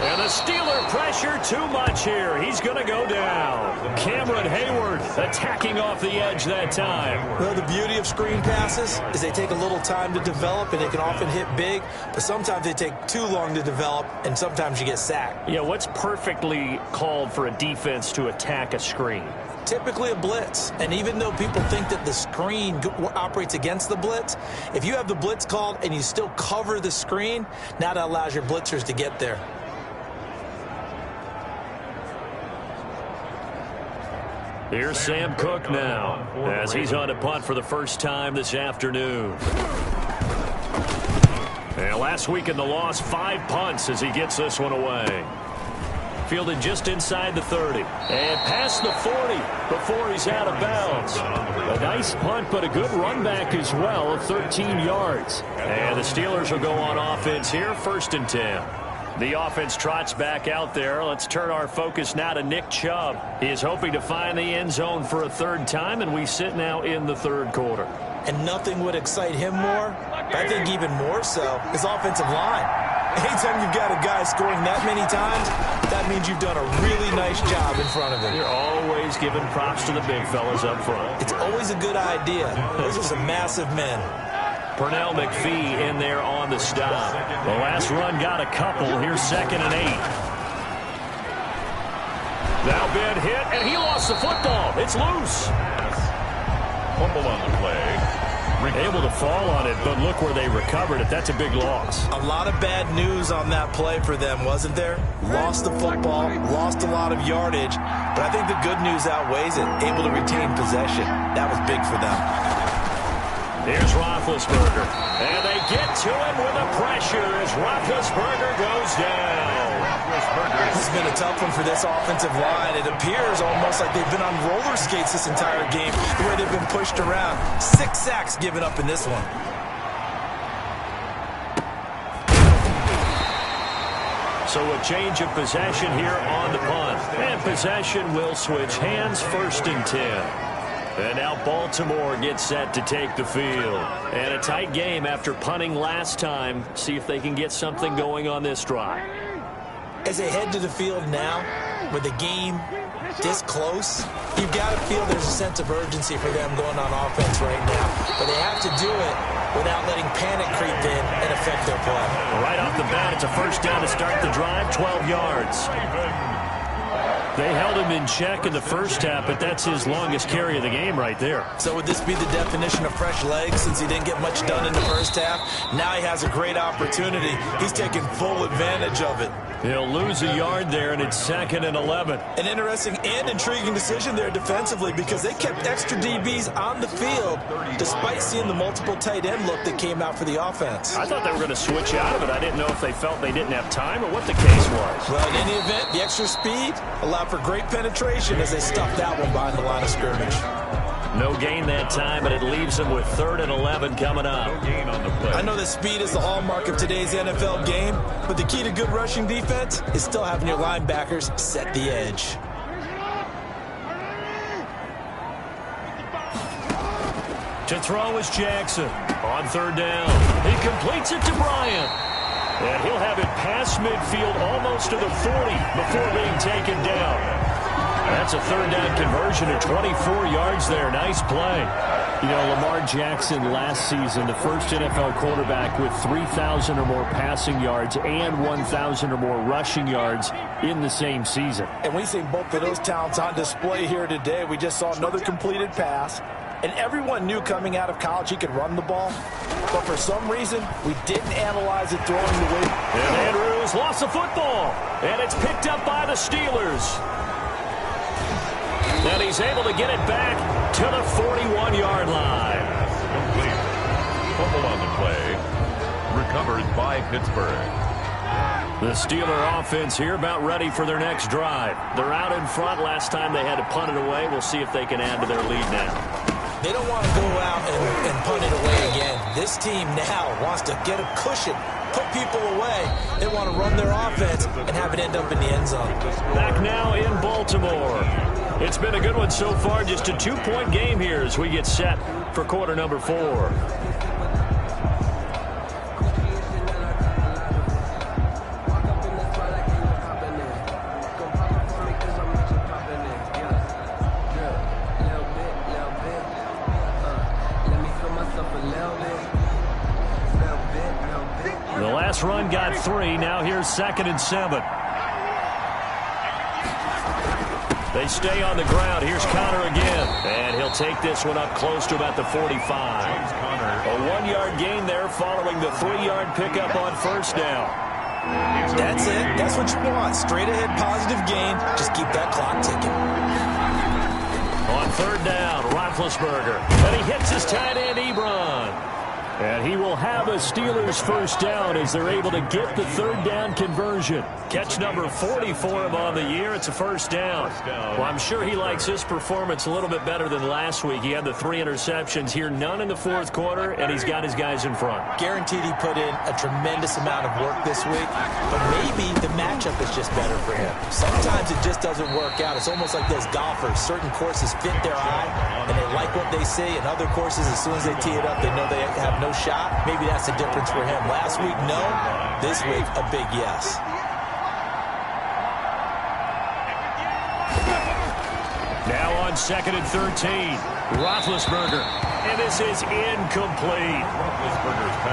And the Steeler pressure too much here. He's going to go down. Cameron Hayward attacking off the edge that time. Well, the beauty of screen passes is they take a little time to develop, and they can often hit big, but sometimes they take too long to develop, and sometimes you get sacked. Yeah, what's perfectly called for a defense to attack a screen? Typically a blitz, and even though people think that the screen operates against the blitz, if you have the blitz called and you still cover the screen, now that allows your blitzers to get there. Here's Sam Cook now as he's on a punt for the first time this afternoon. And last week in the loss, 5 punts as he gets this one away. Fielded just inside the 30 and past the 40 before he's out of bounds. A nice punt, but a good run back as well of 13 yards. And the Steelers will go on offense here, 1st and 10. The offense trots back out there. Let's turn our focus now to Nick Chubb. He is hoping to find the end zone for a 3rd time, and we sit now in the 3rd quarter. And nothing would excite him more, but I think even more so, his offensive line. Anytime you've got a guy scoring that many times, that means you've done a really nice job in front of him. You're always giving props to the big fellas up front. It's always a good idea. Those are some massive men. Pernell McPhee in there on the stop. The last run got a couple. Here's 2nd and 8. Now Ben hit, and he lost the football. It's loose. Fumble on the play. Able to fall on it, but look where they recovered it. That's a big loss. A lot of bad news on that play for them, wasn't there? Lost the football, lost a lot of yardage, but I think the good news outweighs it. Able to retain possession. That was big for them. Here's Roethlisberger, and they get to him with the pressure as Roethlisberger goes down. This has been a tough one for this offensive line. It appears almost like they've been on roller skates this entire game, the way they've been pushed around. 6 sacks given up in this one. So a change of possession here on the punt. And possession will switch hands, 1st and 10. And now Baltimore gets set to take the field. And a tight game after punting last time. See if they can get something going on this drive. As they head to the field now, with the game this close, you've got to feel there's a sense of urgency for them going on offense right now. But they have to do it without letting panic creep in and affect their play. Right off the bat, it's a 1st down to start the drive, 12 yards. They held him in check in the 1st half, but that's his longest carry of the game right there. So would this be the definition of fresh legs since he didn't get much done in the 1st half? Now he has a great opportunity. He's taking full advantage of it. He'll lose a yard there, and it's 2nd and 11. An interesting and intriguing decision there defensively because they kept extra DBs on the field despite seeing the multiple tight end look that came out for the offense. I thought they were going to switch out of it. I didn't know if they felt they didn't have time or what the case was. Well, in any event, the extra speed allowed for great penetration as they stuffed that one behind the line of scrimmage. No gain that time, but it leaves them with 3rd and 11 coming up. No gain on the play. I know that speed is the hallmark of today's NFL game, but the key to good rushing defense is still having your linebackers set the edge. To throw is Jackson on 3rd down. He completes it to Bryant. And he'll have it past midfield almost to the 40 before being taken down. That's a 3rd down conversion of 24 yards there. Nice play. You know, Lamar Jackson last season, the first NFL quarterback with 3,000 or more passing yards and 1,000 or more rushing yards in the same season. And we see both of those talents on display here today. We just saw another completed pass. And everyone knew coming out of college he could run the ball. But for some reason, we didn't analyze it throwing the way. And Andrews lost the football. And it's picked up by the Steelers. And he's able to get it back to the 41-yard line. Complete. Fumble on the play. Recovered by Pittsburgh. The Steeler offense here about ready for their next drive. They're out in front. Last time they had to punt it away. We'll see if they can add to their lead now. They don't want to go out and punt it away again. This team now wants to get a cushion, put people away. They want to run their offense and have it end up in the end zone. Back now in Baltimore. It's been a good one so far. Just a 2-point game here as we get set for quarter number 4. The last run got 3. Now here's 2nd and 7. They stay on the ground. Here's Connor again. And he'll take this one up close to about the 45. A 1-yard gain there following the 3-yard pickup on first down. That's it. That's what you want. Straight ahead positive gain. Just keep that clock ticking. On third down, Roethlisberger. And he hits his tight end, Ebron. And he will have a Steelers first down as they're able to get the third down conversion. Catch number 40 for him on the year. It's a first down. Well, I'm sure he likes his performance a little bit better than last week. He had the 3 interceptions here, none in the fourth quarter, and he's got his guys in front. Guaranteed he put in a tremendous amount of work this week, but maybe the matchup is just better for him. Sometimes it just doesn't work out. It's almost like those golfers. Certain courses fit their eye, and they like what they see, and other courses, as soon as they tee it up, they know they have no shot. Maybe that's the difference for him. Last week, no. This week, a big yes. Now on 2nd and 13, Roethlisberger. And this is incomplete.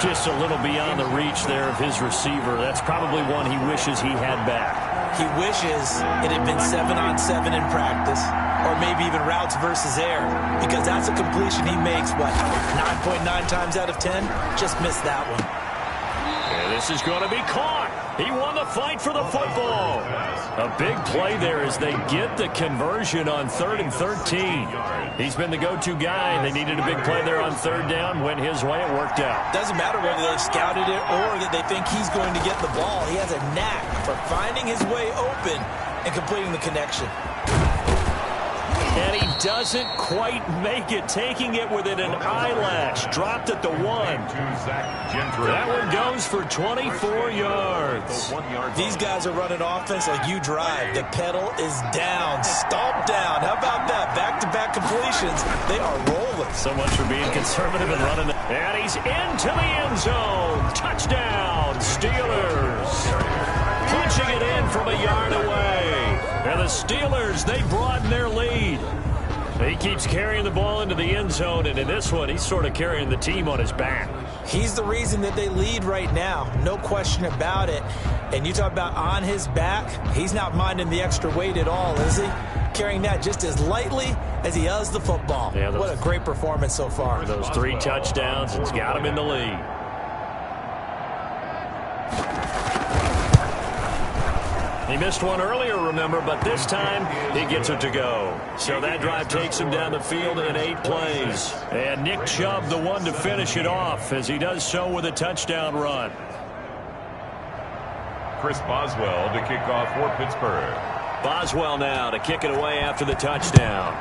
Just a little beyond the reach there of his receiver. That's probably one he wishes he had back. He wishes it had been 7-on-7 in practice, or maybe even routes versus air, because that's a completion he makes, what, 9.9 times out of 10? Just missed that one. And this is going to be caught. He won the fight for the football. A big play there as they get the conversion on 3rd and 13. He's been the go-to guy. They needed a big play there on third down. Went his way. It worked out. Doesn't matter whether they've scouted it or that they think he's going to get the ball. He has a knack for finding his way open and completing the connection. And he doesn't quite make it, taking it within an eyelash. Dropped at the 1. That one goes for 24 yards. These guys are running offense like you drive. The pedal is down, stomped down. How about that? Back-to-back completions. They are rolling. So much for being conservative and running. And he's into the end zone. Touchdown, Steelers. Punching it in from a yard away. And the Steelers, they broaden their lead. He keeps carrying the ball into the end zone, and in this one, he's sort of carrying the team on his back. He's the reason that they lead right now. No question about it. And you talk about on his back, he's not minding the extra weight at all, is he? Carrying that just as lightly as he does the football. Yeah, what a great performance so far. Those 3 touchdowns, it's got him in the lead. He missed one earlier, remember, but this time he gets it to go. So that drive takes him down the field in 8 plays. And Nick Chubb, the one to finish it off, as he does so with a touchdown run. Chris Boswell to kick off for Pittsburgh. Boswell now to kick it away after the touchdown.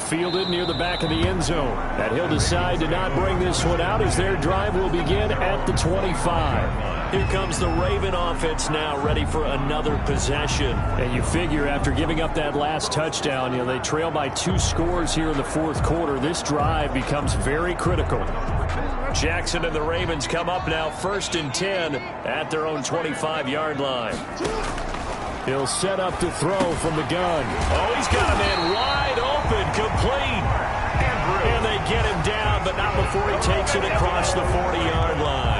Fielded near the back of the end zone. And he'll decide to not bring this one out as their drive will begin at the 25. Here comes the Raven offense now, ready for another possession. And you figure after giving up that last touchdown, they trail by 2 scores here in the fourth quarter. This drive becomes very critical. Jackson and the Ravens come up now 1st and 10 at their own 25-yard line. He'll set up to throw from the gun. Oh, he's got a man wide open, complete. And they get him down, but not before he takes it across the 40-yard line.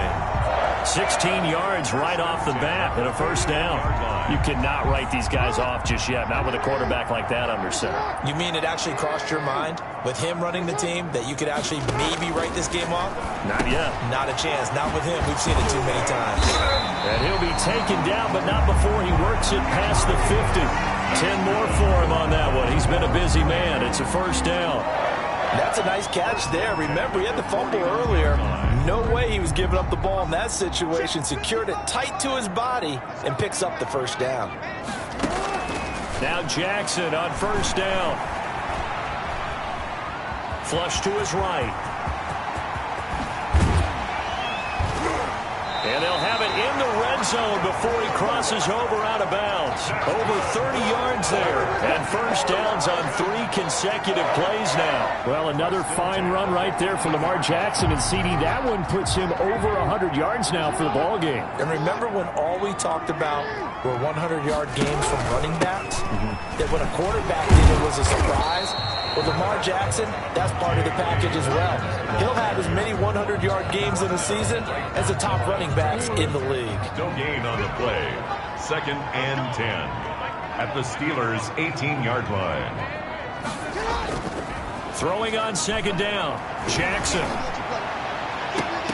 16 yards right off the bat and a first down. You cannot write these guys off just yet, not with a quarterback like that under center. You mean it actually crossed your mind with him running the team that you could actually maybe write this game off? Not yet. Not a chance. Not with him. We've seen it too many times. And he'll be taken down, but not before he works it past the 50. 10 more for him on that one. He's been a busy man. It's a first down. That's a nice catch there. Remember, he had the fumble earlier. No way he was giving up the ball in that situation. Secured it tight to his body and picks up the first down. Now Jackson on first down. Flush to his right. And they'll have it in the red zone before he crosses over out of bounds. Over 30 yards there. And first downs on 3 consecutive plays now. Well, another fine run right there for Lamar Jackson and CD. That one puts him over 100 yards now for the ball game. And remember when all we talked about were 100-yard games from running backs? That when a quarterback did it was a surprise? With Lamar Jackson, that's part of the package as well. He'll have as many 100-yard games in a season as the top running backs in the league. No gain on the play. 2nd and 10 at the Steelers' 18-yard line. Throwing on 2nd down. Jackson.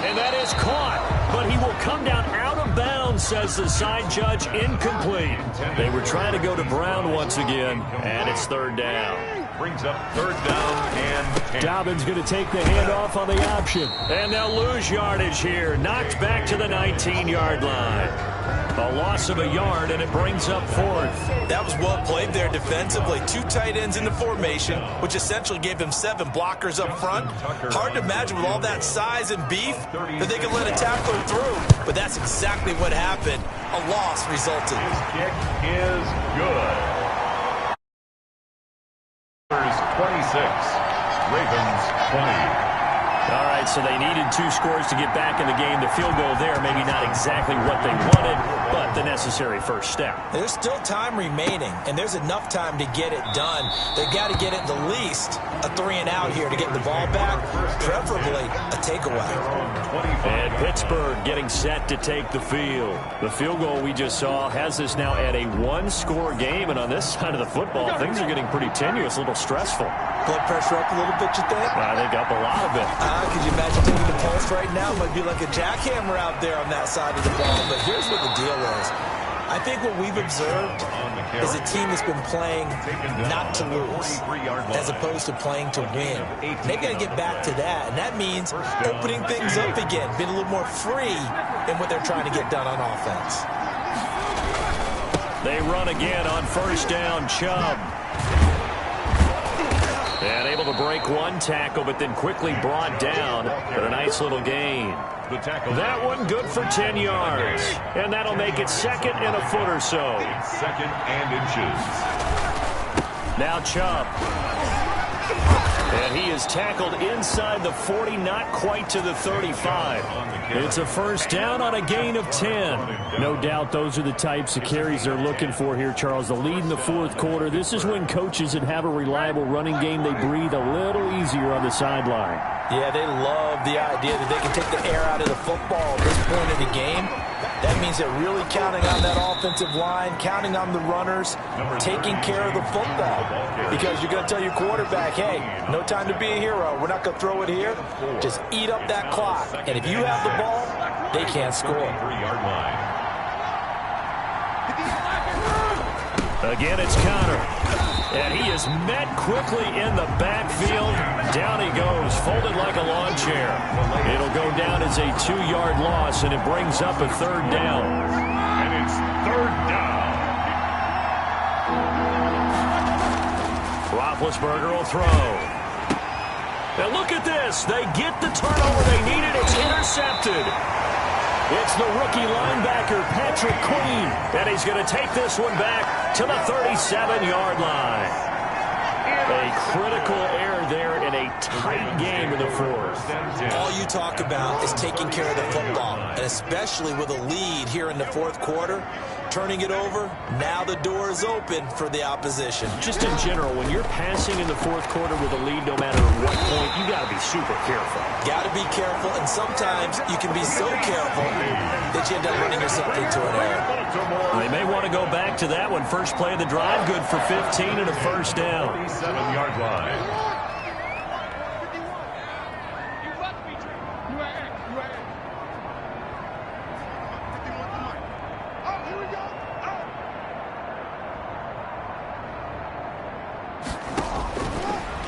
And that is caught. But he will come down out of bounds, says the side judge. Incomplete. They were trying to go to Brown once again. And it's 3rd down. Brings up 3rd down and 10. Dobbins going to take the handoff on the option. And they'll lose yardage here. Knocked back to the 19-yard line. A loss of a yard, and it brings up 4th. That was well played there defensively. 2 tight ends in the formation, which essentially gave him 7 blockers up front. Hard to imagine with all that size and beef that they could let a tackler through. But that's exactly what happened. A loss resulted. His kick is good. 26, Ravens 20. All right, so they needed 2 scores to get back in the game. The field goal there, maybe not exactly what they wanted, but the necessary first step. There's still time remaining, and there's enough time to get it done. They've got to get it the least a 3-and-out here to get the ball back, preferably a takeaway. And Pittsburgh getting set to take the field. The field goal we just saw has us now at a 1-score game, and on this side of the football, things are getting pretty tenuous, a little stressful. Blood pressure up a little bit, you think? I think up a lot of it. Could you imagine taking the pulse right now? It might be like a jackhammer out there on that side of the ball. But here's what the deal is. I think what we've observed is a team that's been playing not to lose as opposed to playing to win. They've got to get back to that, and that means opening things up again, being a little more free in what they're trying to get done on offense. They run again on first down. Chubb. And able to break 1 tackle, but then quickly brought down. But a nice little gain. That one good for 10 yards. And that'll make it 2nd and a foot or so. 2nd and inches. Now Chubb. And he is tackled inside the 40, not quite to the 35. It's a first down on a gain of 10. No doubt those are the types of carries they're looking for here, Charles. The lead in the 4th quarter. This is when coaches that have a reliable running game, they breathe a little easier on the sideline. Yeah, they love the idea that they can take the air out of the football at this point of the game. That means they're really counting on that offensive line, counting on the runners, taking care of the football. Because you're going to tell your quarterback, hey, no time to be a hero. We're not going to throw it here. Just eat up that clock. And if you have the ball, they can't score. Again, it's Connor. And he is met quickly in the backfield. Down he goes, folded like a lawn chair. It'll go down as a 2-yard loss, and it brings up a 3rd down. And it's 3rd down. Roethlisberger will throw. Now look at this. They get the turnover they needed. It's intercepted. It's the rookie linebacker, Patrick Queen, and he's going to take this one back to the 37-yard line. A critical error there in a tight game in the 4th. All you talk about is taking care of the football, and especially with a lead here in the 4th quarter. Turning it over, now the door is open for the opposition. Just in general, when you're passing in the 4th quarter with a lead, no matter what point, you got to be super careful. Got to be careful, and sometimes you can be so careful that you end up running yourself into an error. They may want to go back to that one. First play of the drive, good for 15 and a first down. 37-yard line.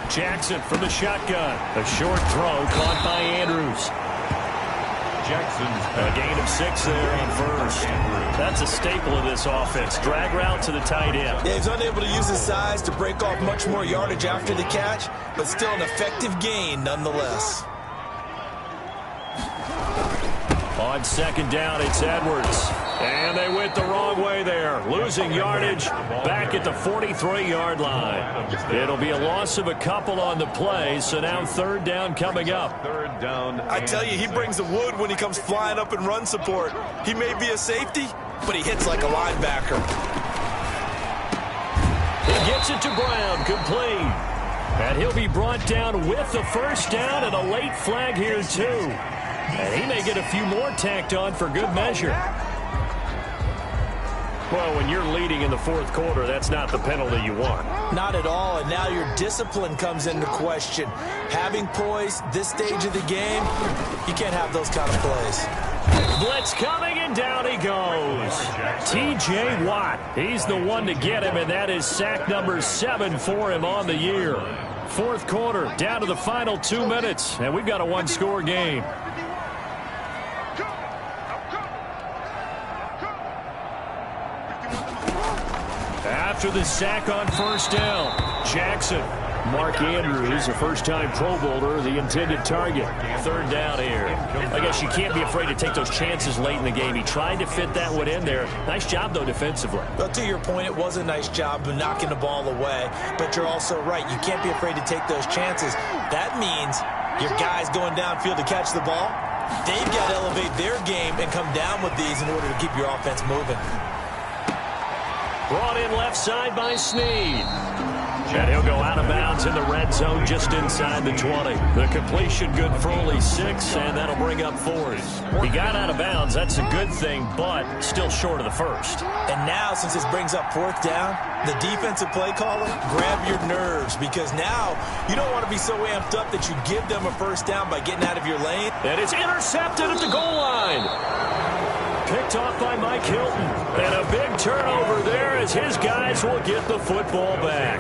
Jackson from the shotgun. A short throw caught by Andrews. Jackson's A gain of 6 there on first. That's a staple of this offense. Drag route to the tight end. Yeah, he's unable to use his size to break off much more yardage after the catch, but still an effective gain nonetheless. On second down, it's Edwards. And they went the wrong way there. Losing yardage back at the 43-yard line. It'll be a loss of a couple on the play, so now third down coming up. third down. I tell you, he brings the wood when he comes flying up in run support. He may be a safety, but he hits like a linebacker. He gets it to Brown, complete. And he'll be brought down with the first down and a late flag here, too. And he may get a few more tacked on for good measure. Well, when you're leading in the fourth quarter, that's not the penalty you want. Not at all, and now your discipline comes into question. Having poise this stage of the game, you can't have those kind of plays. Blitz coming, and down he goes. T.J. Watt, he's the one to get him, and that is sack number 7 for him on the year. Fourth quarter, down to the final 2 minutes, and we've got a one-score game. After the sack on first down, Jackson. Mark Andrews, a first-time Pro Bowler, the intended target. Third down here. I guess you can't be afraid to take those chances late in the game. He tried to fit that one in there. Nice job, though, defensively. Well, to your point, it was a nice job of knocking the ball away. But you're also right. You can't be afraid to take those chances. That means your guys going downfield to catch the ball, they've got to elevate their game and come down with these in order to keep your offense moving. Brought in left side by Snead. And he'll go out of bounds in the red zone just inside the 20. The completion good for only 6, and that'll bring up 4th. He got out of bounds. That's a good thing, but still short of the first. And now, since this brings up 4th down, the defensive play caller, grab your nerves, because now you don't want to be so amped up that you give them a first down by getting out of your lane. And it's intercepted at the goal line. Picked off by Mike Hilton. And a big turnover there as his guys will get the football back.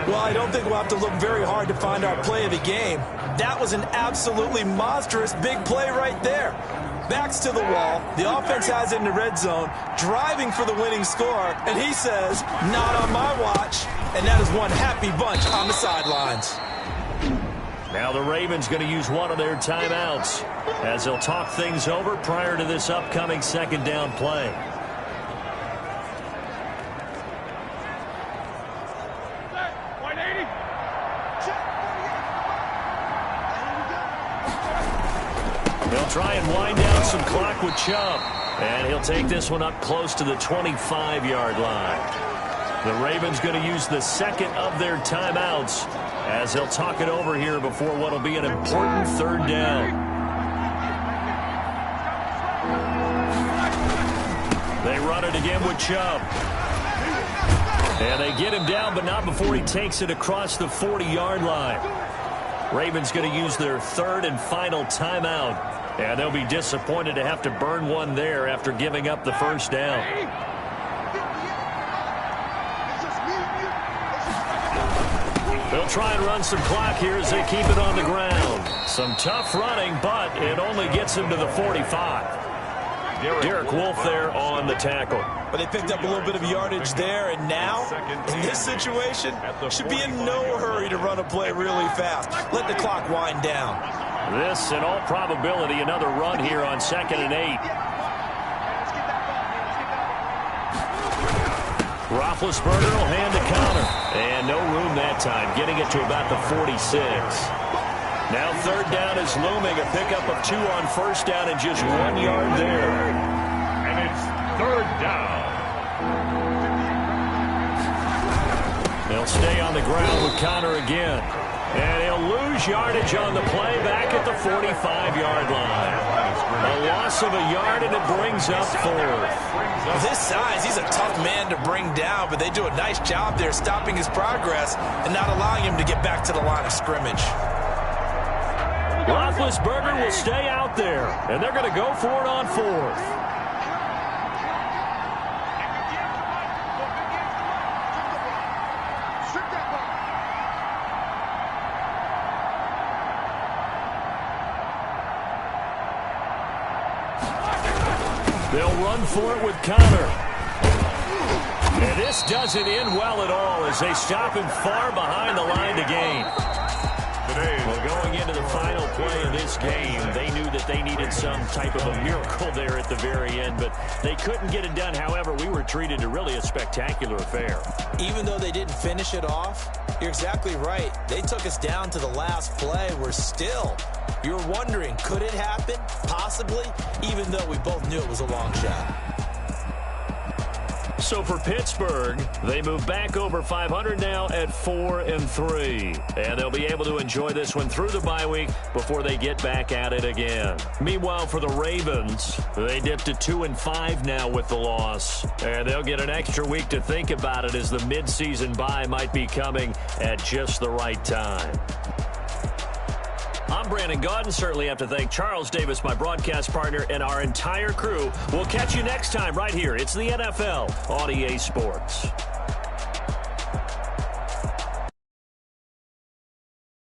Well, I don't think we'll have to look very hard to find our play of the game. That was an absolutely monstrous big play right there. Backs to the wall. The offense has it in the red zone, driving for the winning score. And he says, not on my watch. And that is one happy bunch on the sidelines. Now the Ravens going to use one of their timeouts as they'll talk things over prior to this upcoming second down play. They'll try and wind down some clock with Chubb. And he'll take this one up close to the 25-yard line. The Ravens going to use the second of their timeouts as they'll talk it over here before what will be an important third down. They run it again with Chubb. And they get him down, but not before he takes it across the 40-yard line. Ravens going to use their third and final timeout. And they'll be disappointed to have to burn one there after giving up the first down. They'll try and run some clock here as they keep it on the ground. Some tough running, but it only gets him to the 45. Derek Wolfe there on the tackle. But they picked up a little bit of yardage there, and now, in this situation, should be in no hurry to run a play really fast. Let the clock wind down. This, in all probability, another run here on 2nd and 8. Roethlisberger will hand to Connor. And no room that time, getting it to about the 46. Now third down is looming, a pickup of 2 on first down and just 1 yard there. And it's third down. They'll stay on the ground with Connor again. And he'll lose yardage on the play back at the 45-yard line. A loss of a yard, and it brings up 4th. With his size, he's a tough man to bring down, but they do a nice job there stopping his progress and not allowing him to get back to the line of scrimmage. Roethlisberger will stay out there, and they're going to go for it on 4th. run for it with Connor. And this doesn't end well at all as they stop him far behind the line to gain. Well, going into the final play of this game, they knew that they needed some type of a miracle there at the very end, but they couldn't get it done. However, we were treated to really a spectacular affair. Even though they didn't finish it off, you're exactly right. They took us down to the last play. You're wondering, could it happen? Possibly, even though we both knew it was a long shot. So for Pittsburgh, they move back over 500 now at 4-3. And they'll be able to enjoy this one through the bye week before they get back at it again. Meanwhile, for the Ravens, they dipped to 2-5 now with the loss. And they'll get an extra week to think about it as the midseason bye might be coming at just the right time. I'm Brandon Gaudin. Certainly have to thank Charles Davis, my broadcast partner, and our entire crew. We'll catch you next time right here. It's the NFL on EA Sports.